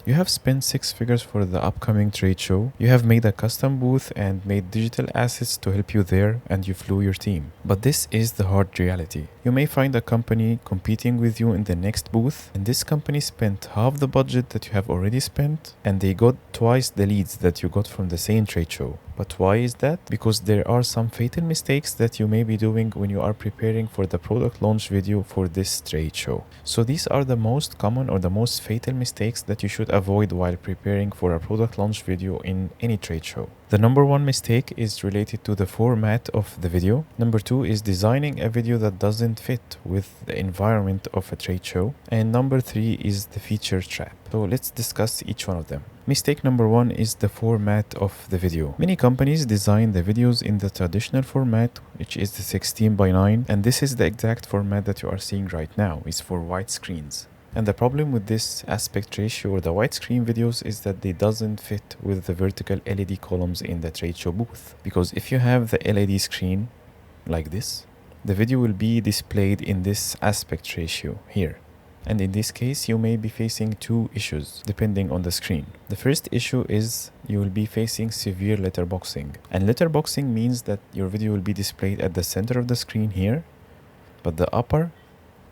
You have spent six figures for the upcoming trade show. You have made a custom booth and made digital assets to help you there, and you flew your team. But this is the hard reality. You may find a company competing with you in the next booth, and this company spent half the budget that you have already spent, and they got twice the leads that you got from the same trade show. But why is that? Because there are some fatal mistakes that you may be doing when you are preparing for the product launch video for this trade show. So these are the most common or the most fatal mistakes that you should avoid while preparing for a product launch video in any trade show. The number one mistake is related to the format of the video. Number two is designing a video that doesn't fit with the environment of a trade show. And number three is the feature trap. So let's discuss each one of them. Mistake number one is the format of the video. Many companies design the videos in the traditional format, which is the 16:9, and this is the exact format that you are seeing right now. It's for white screens. And the problem with this aspect ratio or the widescreen videos is that they doesn't fit with the vertical LED columns in the trade show booth. Because if you have the LED screen like this, the video will be displayed in this aspect ratio here. And in this case, you may be facing two issues depending on the screen. The first issue is you will be facing severe letterboxing. And letterboxing means that your video will be displayed at the center of the screen here, but the upper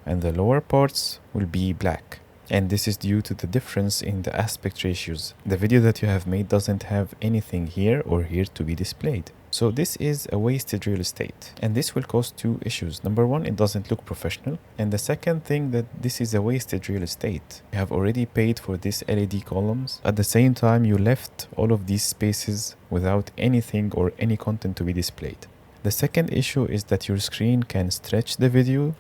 and the lower parts will be black. And this is due to the difference in the aspect ratios. The video that you have made doesn't have anything here or here to be displayed. So this is a wasted real estate. And this will cause two issues. Number one, it doesn't look professional. And the second thing, that this is a wasted real estate. You have already paid for these LED columns. At the same time, you left all of these spaces without anything or any content to be displayed. The second issue is that your screen can stretch the video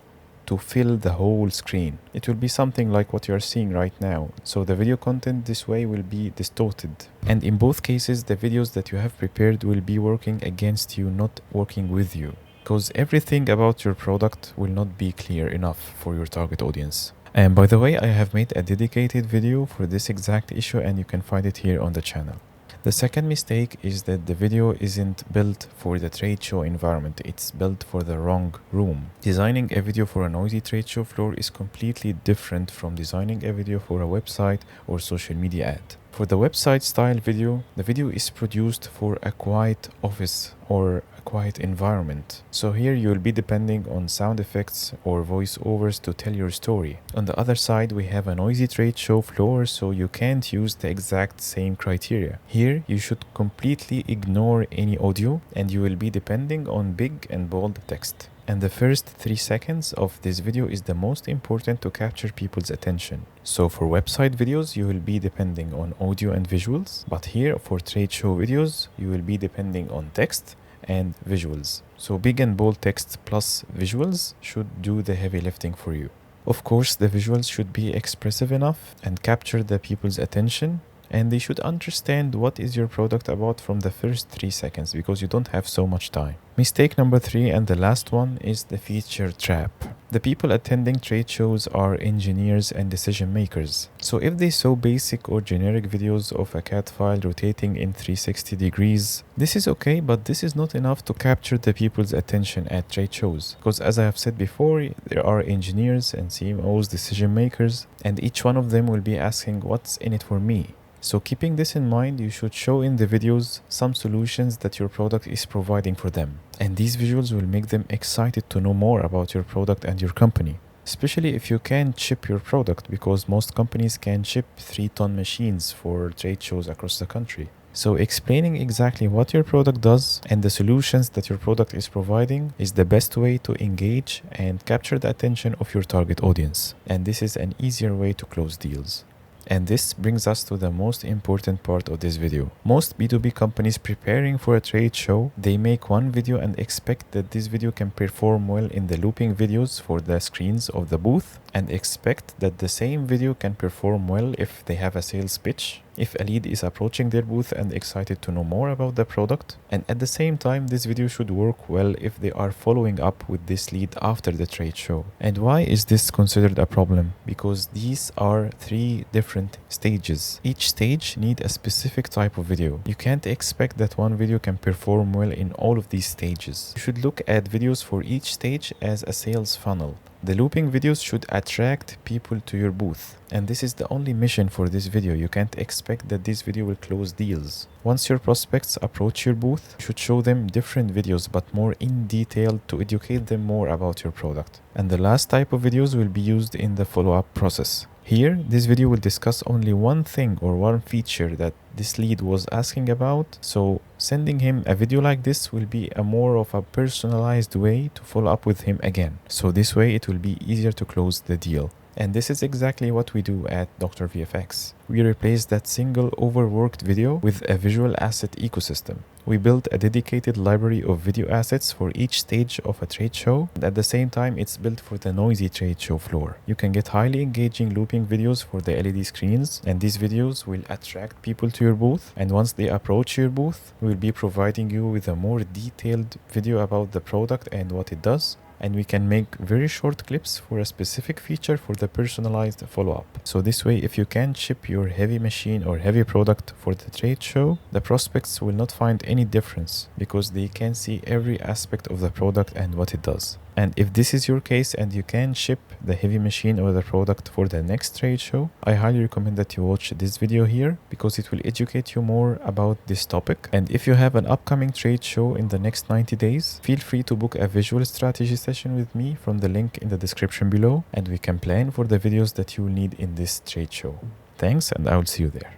to fill the whole screen. It will be something like what you are seeing right now. So the video content this way will be distorted. And in both cases, the videos that you have prepared will be working against you, not working with you. Because everything about your product will not be clear enough for your target audience. And by the way, I have made a dedicated video for this exact issue, and you can find it here on the channel. The second mistake is that the video isn't built for the trade show environment. It's built for the wrong room. Designing a video for a noisy trade show floor is completely different from designing a video for a website or social media ad. For the website style video, the video is produced for a quiet office or a quiet environment. So here you will be depending on sound effects or voiceovers to tell your story. On the other side, we have a noisy trade show floor, so you can't use the exact same criteria. Here, you should completely ignore any audio, and you will be depending on big and bold text. And the first 3 seconds of this video is the most important to capture people's attention. So for website videos, you will be depending on audio and visuals. But here for trade show videos, you will be depending on text and visuals. So big and bold text plus visuals should do the heavy lifting for you. Of course, the visuals should be expressive enough and capture the people's attention. And they should understand what is your product about from the first 3 seconds, because you don't have so much time. Mistake number 3 and the last one is the feature trap. The people attending trade shows are engineers and decision makers. So if they saw basic or generic videos of a CAD file rotating in 360 degrees, this is okay, but this is not enough to capture the people's attention at trade shows. Because as I have said before, there are engineers and CMOs, decision makers, and each one of them will be asking, what's in it for me? So keeping this in mind, you should show in the videos some solutions that your product is providing for them. And these visuals will make them excited to know more about your product and your company. Especially if you can ship your product, because most companies can ship 3-ton machines for trade shows across the country. So explaining exactly what your product does and the solutions that your product is providing is the best way to engage and capture the attention of your target audience. And this is an easier way to close deals. And this brings us to the most important part of this video. Most B2B companies preparing for a trade show, they make one video and expect that this video can perform well in the looping videos for the screens of the booth, and expect that the same video can perform well if they have a sales pitch, if a lead is approaching their booth and excited to know more about the product. And at the same time, this video should work well if they are following up with this lead after the trade show. And why is this considered a problem? Because these are 3 different stages. Each stage needs a specific type of video. You can't expect that one video can perform well in all of these stages. You should look at videos for each stage as a sales funnel. The looping videos should attract people to your booth. And this is the only mission for this video. You can't expect that this video will close deals. Once your prospects approach your booth, you should show them different videos but more in detail to educate them more about your product. And the last type of videos will be used in the follow-up process. Here, this video will discuss only one thing or one feature that this lead was asking about. So sending him a video like this will be a more of a personalized way to follow up with him again. So this way it will be easier to close the deal. And this is exactly what we do at Dr. VFX. We replace that single overworked video with a visual asset ecosystem. We built a dedicated library of video assets for each stage of a trade show, and at the same time it's built for the noisy trade show floor. You can get highly engaging looping videos for the LED screens, and these videos will attract people to your booth, and once they approach your booth, we'll be providing you with a more detailed video about the product and what it does. And we can make very short clips for a specific feature for the personalized follow-up. So this way, if you can ship your heavy machine or heavy product for the trade show, the prospects will not find any difference because they can see every aspect of the product and what it does. And if this is your case and you can ship the heavy machine or the product for the next trade show, I highly recommend that you watch this video here because it will educate you more about this topic. And if you have an upcoming trade show in the next 90 days, feel free to book a visual strategy session with me from the link in the description below, and we can plan for the videos that you will need in this trade show. Thanks, and I will see you there.